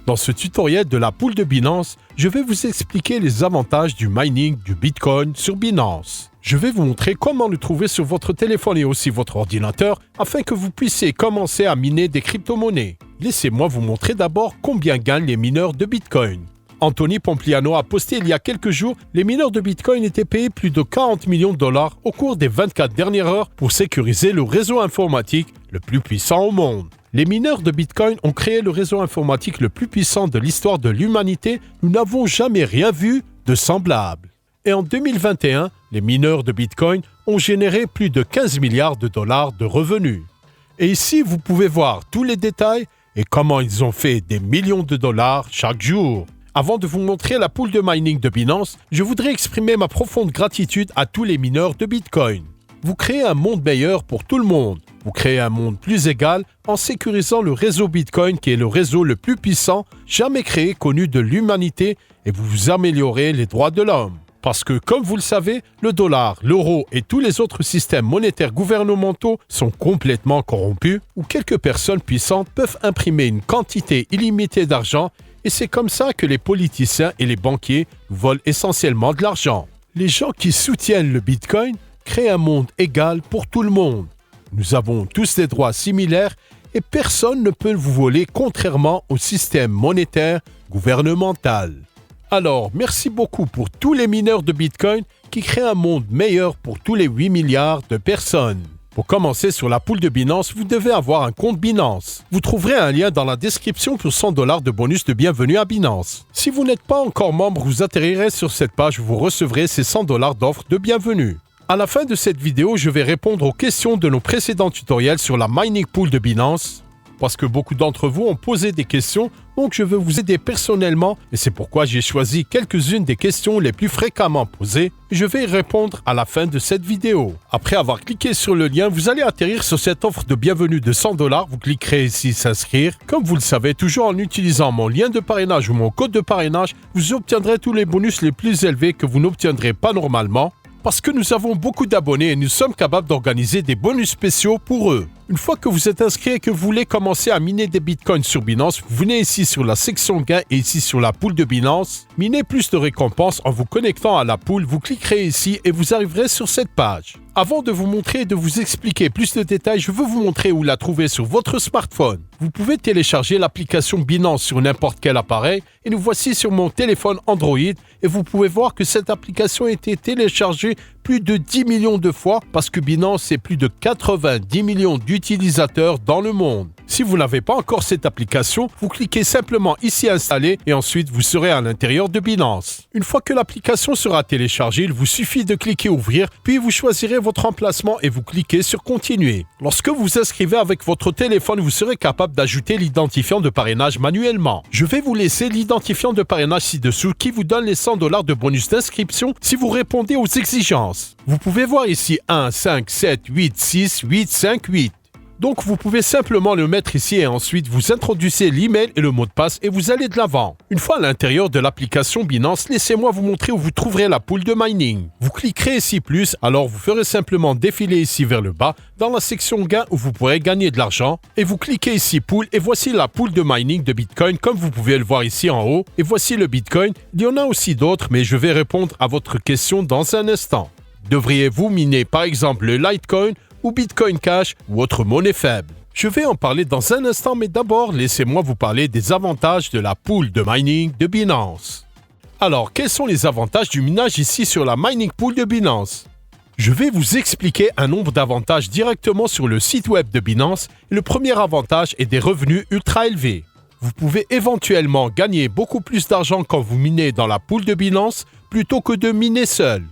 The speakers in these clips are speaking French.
Dans ce tutoriel de la pool de Binance, je vais vous expliquer les avantages du mining du Bitcoin sur Binance. Je vais vous montrer comment le trouver sur votre téléphone et aussi votre ordinateur afin que vous puissiez commencer à miner des crypto-monnaies. Laissez-moi vous montrer d'abord combien gagnent les mineurs de Bitcoin. Anthony Pompliano a posté il y a quelques jours, les mineurs de Bitcoin étaient payés plus de 40 millions de dollars au cours des 24 dernières heures pour sécuriser le réseau informatique le plus puissant au monde. Les mineurs de Bitcoin ont créé le réseau informatique le plus puissant de l'histoire de l'humanité. Nous n'avons jamais rien vu de semblable. Et en 2021, les mineurs de Bitcoin ont généré plus de 15 milliards de dollars de revenus. Et ici, vous pouvez voir tous les détails et comment ils ont fait des millions de dollars chaque jour. Avant de vous montrer la pool de mining de Binance, je voudrais exprimer ma profonde gratitude à tous les mineurs de Bitcoin. Vous créez un monde meilleur pour tout le monde. Vous créez un monde plus égal en sécurisant le réseau Bitcoin qui est le réseau le plus puissant jamais créé connu de l'humanité et vous améliorez les droits de l'homme. Parce que, comme vous le savez, le dollar, l'euro et tous les autres systèmes monétaires gouvernementaux sont complètement corrompus où quelques personnes puissantes peuvent imprimer une quantité illimitée d'argent et c'est comme ça que les politiciens et les banquiers volent essentiellement de l'argent. Les gens qui soutiennent le Bitcoin créent un monde égal pour tout le monde. Nous avons tous des droits similaires et personne ne peut vous voler contrairement au système monétaire gouvernemental. Alors, merci beaucoup pour tous les mineurs de Bitcoin qui créent un monde meilleur pour tous les 8 milliards de personnes. Pour commencer sur la pool de Binance, vous devez avoir un compte Binance. Vous trouverez un lien dans la description pour 100 $ de bonus de bienvenue à Binance. Si vous n'êtes pas encore membre, vous atterrirez sur cette page où vous recevrez ces 100 $ d'offres de bienvenue. À la fin de cette vidéo, je vais répondre aux questions de nos précédents tutoriels sur la mining pool de Binance. Parce que beaucoup d'entre vous ont posé des questions, donc je veux vous aider personnellement et c'est pourquoi j'ai choisi quelques-unes des questions les plus fréquemment posées. Je vais y répondre à la fin de cette vidéo. Après avoir cliqué sur le lien, vous allez atterrir sur cette offre de bienvenue de 100 $. Vous cliquerez ici s'inscrire. Comme vous le savez, toujours en utilisant mon lien de parrainage ou mon code de parrainage, vous obtiendrez tous les bonus les plus élevés que vous n'obtiendrez pas normalement. Parce que nous avons beaucoup d'abonnés et nous sommes capables d'organiser des bonus spéciaux pour eux. Une fois que vous êtes inscrit et que vous voulez commencer à miner des bitcoins sur Binance, vous venez ici sur la section gain et ici sur la pool de Binance. Minez plus de récompenses en vous connectant à la pool, vous cliquerez ici et vous arriverez sur cette page. Avant de vous montrer et de vous expliquer plus de détails, je veux vous montrer où la trouver sur votre smartphone. Vous pouvez télécharger l'application Binance sur n'importe quel appareil et nous voici sur mon téléphone Android et vous pouvez voir que cette application a été téléchargée plus de 10 millions de fois parce que Binance c'est plus de 90 millions d'utilisateurs dans le monde. Si vous n'avez pas encore cette application, vous cliquez simplement ici installer et ensuite vous serez à l'intérieur de Binance. Une fois que l'application sera téléchargée, il vous suffit de cliquer ouvrir, puis vous choisirez votre emplacement et vous cliquez sur continuer. Lorsque vous inscrivez avec votre téléphone, vous serez capable d'ajouter l'identifiant de parrainage manuellement. Je vais vous laisser l'identifiant de parrainage ci-dessous qui vous donne les 100 $ de bonus d'inscription si vous répondez aux exigences. Vous pouvez voir ici 1, 5, 7, 8, 6, 8, 5, 8. Donc vous pouvez simplement le mettre ici et ensuite vous introduisez l'email et le mot de passe et vous allez de l'avant. Une fois à l'intérieur de l'application Binance, laissez-moi vous montrer où vous trouverez la pool de mining. Vous cliquerez ici plus, alors vous ferez simplement défiler ici vers le bas dans la section gain où vous pourrez gagner de l'argent et vous cliquez ici pool et voici la pool de mining de Bitcoin comme vous pouvez le voir ici en haut et voici le Bitcoin. Il y en a aussi d'autres mais je vais répondre à votre question dans un instant. Devriez-vous miner par exemple le Litecoin ou Bitcoin Cash ou autre monnaie faible? Je vais en parler dans un instant, mais d'abord, laissez-moi vous parler des avantages de la pool de mining de Binance. Alors, quels sont les avantages du minage ici sur la mining pool de Binance? Je vais vous expliquer un nombre d'avantages directement sur le site web de Binance. Le premier avantage est des revenus ultra élevés. Vous pouvez éventuellement gagner beaucoup plus d'argent quand vous minez dans la pool de Binance plutôt que de miner seul.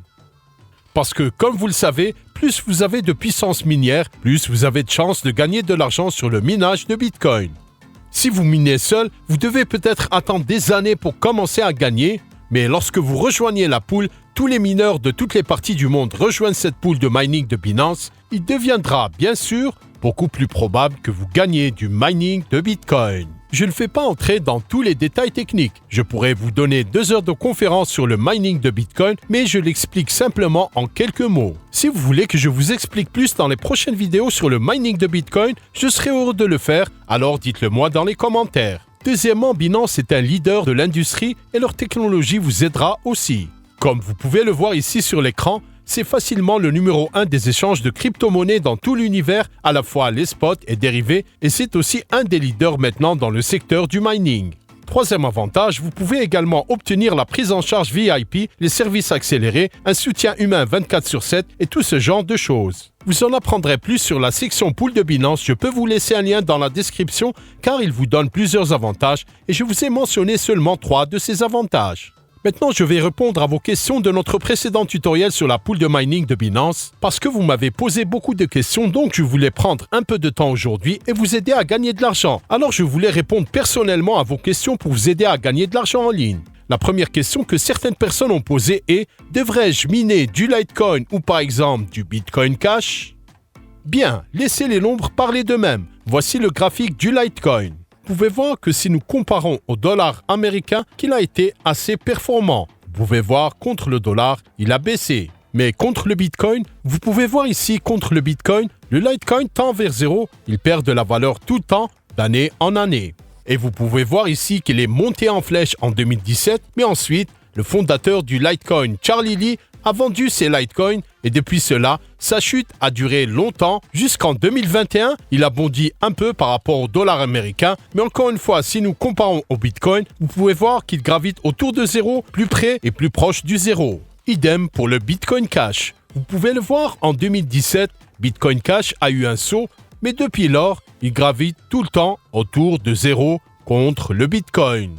Parce que, comme vous le savez, plus vous avez de puissance minière, plus vous avez de chances de gagner de l'argent sur le minage de Bitcoin. Si vous minez seul, vous devez peut-être attendre des années pour commencer à gagner, mais lorsque vous rejoignez la pool, tous les mineurs de toutes les parties du monde rejoignent cette pool de mining de Binance, il deviendra, bien sûr, beaucoup plus probable que vous gagniez du mining de Bitcoin. Je ne fais pas entrer dans tous les détails techniques. Je pourrais vous donner 2 heures de conférence sur le mining de Bitcoin, mais je l'explique simplement en quelques mots. Si vous voulez que je vous explique plus dans les prochaines vidéos sur le mining de Bitcoin, je serai heureux de le faire, alors dites-le moi dans les commentaires. Deuxièmement, Binance est un leader de l'industrie et leur technologie vous aidera aussi. Comme vous pouvez le voir ici sur l'écran, c'est facilement le numéro 1 des échanges de crypto-monnaies dans tout l'univers, à la fois les spots et dérivés, et c'est aussi un des leaders maintenant dans le secteur du mining. Troisième avantage, vous pouvez également obtenir la prise en charge VIP, les services accélérés, un soutien humain 24/7 et tout ce genre de choses. Vous en apprendrez plus sur la section pool de Binance, je peux vous laisser un lien dans la description car il vous donne plusieurs avantages et je vous ai mentionné seulement 3 de ces avantages. Maintenant, je vais répondre à vos questions de notre précédent tutoriel sur la pool de mining de Binance parce que vous m'avez posé beaucoup de questions, donc je voulais prendre un peu de temps aujourd'hui et vous aider à gagner de l'argent. Alors, je voulais répondre personnellement à vos questions pour vous aider à gagner de l'argent en ligne. La première question que certaines personnes ont posée est « Devrais-je miner du Litecoin ou par exemple du Bitcoin Cash ?» Bien, laissez les nombres parler d'eux-mêmes. Voici le graphique du Litecoin. Vous pouvez voir que si nous comparons au dollar américain, qu'il a été assez performant. Vous pouvez voir contre le dollar, il a baissé. Mais contre le Bitcoin, vous pouvez voir ici contre le Bitcoin, le Litecoin tend vers zéro, il perd de la valeur tout le temps, d'année en année. Et vous pouvez voir ici qu'il est monté en flèche en 2017, mais ensuite, le fondateur du Litecoin, Charlie Lee, a vendu ses Litecoins et depuis cela, sa chute a duré longtemps. Jusqu'en 2021, il a bondi un peu par rapport au dollar américain. Mais encore une fois, si nous comparons au Bitcoin, vous pouvez voir qu'il gravite autour de zéro, plus près et plus proche du zéro. Idem pour le Bitcoin Cash. Vous pouvez le voir en 2017, Bitcoin Cash a eu un saut, mais depuis lors, il gravite tout le temps autour de zéro contre le Bitcoin.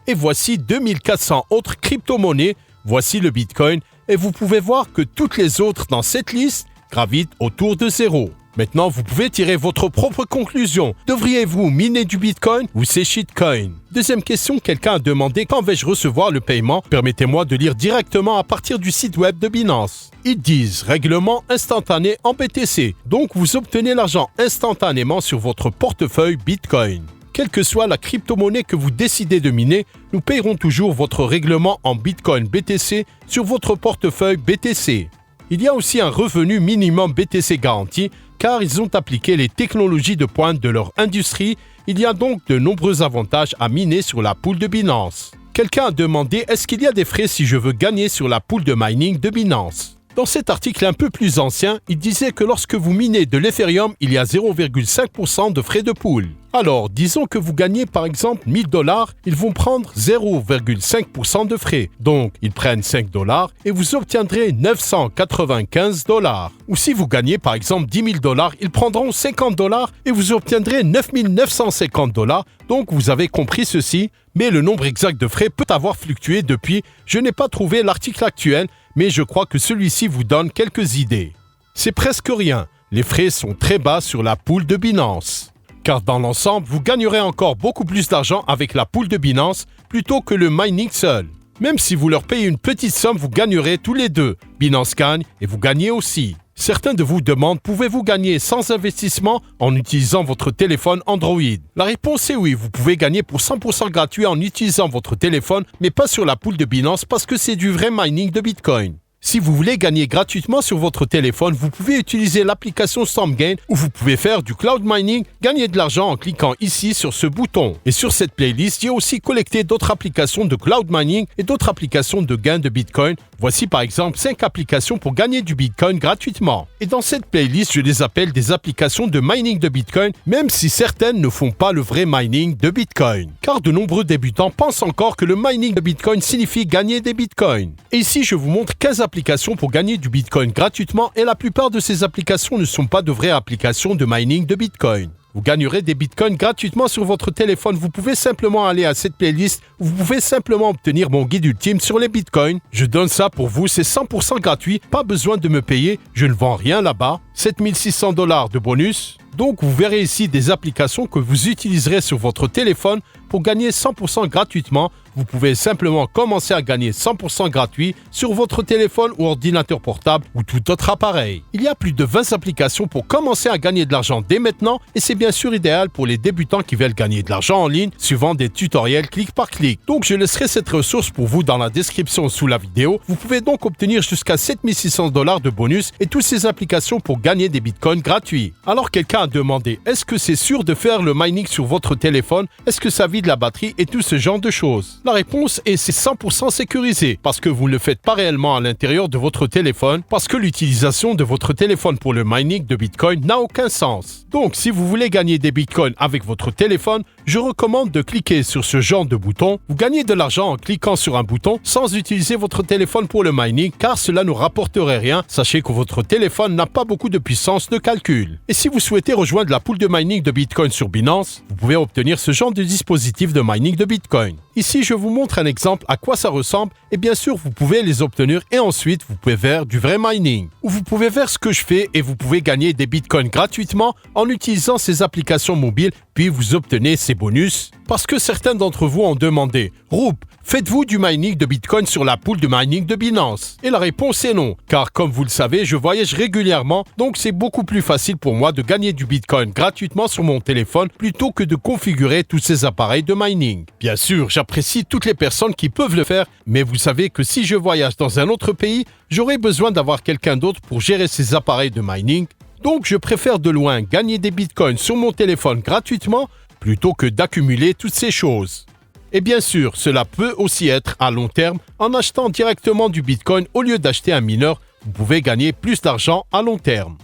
Et voici 2400 autres crypto-monnaies. Voici le Bitcoin. Et vous pouvez voir que toutes les autres dans cette liste gravitent autour de zéro. Maintenant, vous pouvez tirer votre propre conclusion. Devriez-vous miner du Bitcoin ou ces shitcoins? Deuxième question, quelqu'un a demandé quand vais-je recevoir le paiement? Permettez-moi de lire directement à partir du site web de Binance. Ils disent règlement instantané en BTC. Donc, vous obtenez l'argent instantanément sur votre portefeuille Bitcoin. Quelle que soit la crypto-monnaie que vous décidez de miner, nous payerons toujours votre règlement en Bitcoin BTC sur votre portefeuille BTC. Il y a aussi un revenu minimum BTC garanti car ils ont appliqué les technologies de pointe de leur industrie. Il y a donc de nombreux avantages à miner sur la pool de Binance. Quelqu'un a demandé est-ce qu'il y a des frais si je veux gagner sur la pool de mining de Binance? Dans cet article un peu plus ancien, il disait que lorsque vous minez de l'Ethereum, il y a 0,5% de frais de pool. Alors, disons que vous gagnez par exemple 1000 $, ils vont prendre 0,5% de frais. Donc, ils prennent 5 $ et vous obtiendrez 995 $. Ou si vous gagnez par exemple 10 000 $, ils prendront 50 $ et vous obtiendrez 9 950 $. Donc, vous avez compris ceci, mais le nombre exact de frais peut avoir fluctué depuis. Je n'ai pas trouvé l'article actuel, mais je crois que celui-ci vous donne quelques idées. C'est presque rien. Les frais sont très bas sur la pool de Binance. Car dans l'ensemble, vous gagnerez encore beaucoup plus d'argent avec la pool de Binance plutôt que le mining seul. Même si vous leur payez une petite somme, vous gagnerez tous les deux. Binance gagne et vous gagnez aussi. Certains de vous demandent, pouvez-vous gagner sans investissement en utilisant votre téléphone Android? La réponse est oui, vous pouvez gagner pour 100% gratuit en utilisant votre téléphone, mais pas sur la pool de Binance parce que c'est du vrai mining de Bitcoin. Si vous voulez gagner gratuitement sur votre téléphone, vous pouvez utiliser l'application StormGain où vous pouvez faire du cloud mining, gagner de l'argent en cliquant ici sur ce bouton. Et sur cette playlist, j'ai aussi collecté d'autres applications de cloud mining et d'autres applications de gain de Bitcoin. Voici par exemple 5 applications pour gagner du Bitcoin gratuitement. Et dans cette playlist, je les appelle des applications de mining de Bitcoin, même si certaines ne font pas le vrai mining de Bitcoin. Car de nombreux débutants pensent encore que le mining de Bitcoin signifie gagner des Bitcoins. Et ici, je vous montre 15 applications pour gagner du Bitcoin gratuitement et la plupart de ces applications ne sont pas de vraies applications de mining de Bitcoin. Vous gagnerez des bitcoins gratuitement sur votre téléphone. Vous pouvez simplement aller à cette playlist où vous pouvez simplement obtenir mon guide ultime sur les bitcoins. Je donne ça pour vous, c'est 100% gratuit, pas besoin de me payer, je ne vends rien là-bas. 7600 $ de bonus. Donc vous verrez ici des applications que vous utiliserez sur votre téléphone pour gagner 100% gratuitement. Vous pouvez simplement commencer à gagner 100% gratuit sur votre téléphone ou ordinateur portable ou tout autre appareil. Il y a plus de 20 applications pour commencer à gagner de l'argent dès maintenant et c'est bien sûr idéal pour les débutants qui veulent gagner de l'argent en ligne suivant des tutoriels clic par clic. Donc je laisserai cette ressource pour vous dans la description sous la vidéo. Vous pouvez donc obtenir jusqu'à 7600 $ de bonus et toutes ces applications pour gagner des bitcoins gratuits. Alors quelqu'un a demandé, est-ce que c'est sûr de faire le mining sur votre téléphone? Est-ce que ça vide de la batterie et tout ce genre de choses? La réponse est c'est 100% sécurisé parce que vous ne le faites pas réellement à l'intérieur de votre téléphone parce que l'utilisation de votre téléphone pour le mining de Bitcoin n'a aucun sens. Donc, si vous voulez gagner des Bitcoins avec votre téléphone, je recommande de cliquer sur ce genre de bouton. Vous gagnez de l'argent en cliquant sur un bouton sans utiliser votre téléphone pour le mining car cela ne rapporterait rien. Sachez que votre téléphone n'a pas beaucoup de puissance de calcul. Et si vous souhaitez rejoindre la pool de mining de Bitcoin sur Binance, vous pouvez obtenir ce genre de dispositif de mining de Bitcoin. Ici, je vous montre un exemple à quoi ça ressemble et bien sûr, vous pouvez les obtenir et ensuite, vous pouvez faire du vrai mining. Ou vous pouvez faire ce que je fais et vous pouvez gagner des Bitcoins gratuitement en utilisant ces applications mobiles puis vous obtenez ces bonus. Parce que certains d'entre vous ont demandé « Roop, faites-vous du mining de Bitcoin sur la pool de mining de Binance ?» Et la réponse est non, car comme vous le savez, je voyage régulièrement, donc c'est beaucoup plus facile pour moi de gagner du Bitcoin gratuitement sur mon téléphone plutôt que de configurer tous ces appareils de mining. Bien sûr, j'apprécie toutes les personnes qui peuvent le faire, mais vous savez que si je voyage dans un autre pays, j'aurai besoin d'avoir quelqu'un d'autre pour gérer ces appareils de mining. Donc je préfère de loin gagner des bitcoins sur mon téléphone gratuitement plutôt que d'accumuler toutes ces choses. Et bien sûr, cela peut aussi être à long terme en achetant directement du bitcoin au lieu d'acheter un mineur, vous pouvez gagner plus d'argent à long terme.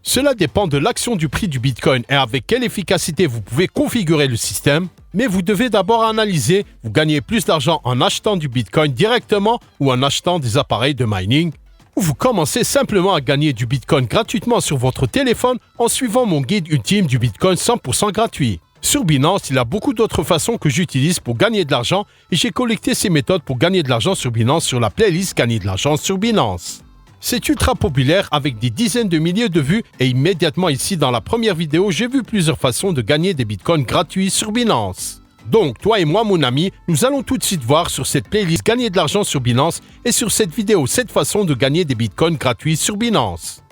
Cela dépend de l'action du prix du bitcoin et avec quelle efficacité vous pouvez configurer le système, mais vous devez d'abord analyser, vous gagnez plus d'argent en achetant du bitcoin directement ou en achetant des appareils de mining. Ou vous commencez simplement à gagner du Bitcoin gratuitement sur votre téléphone en suivant mon guide ultime du Bitcoin 100% gratuit. Sur Binance, il y a beaucoup d'autres façons que j'utilise pour gagner de l'argent et j'ai collecté ces méthodes pour gagner de l'argent sur Binance sur la playlist Gagner de l'argent sur Binance. C'est ultra populaire avec des dizaines de milliers de vues et immédiatement ici dans la première vidéo, j'ai vu plusieurs façons de gagner des Bitcoins gratuits sur Binance. Donc, toi et moi, mon ami, nous allons tout de suite voir sur cette playlist Gagner de l'argent sur Binance et sur cette vidéo 7 façons de gagner des bitcoins gratuits sur Binance.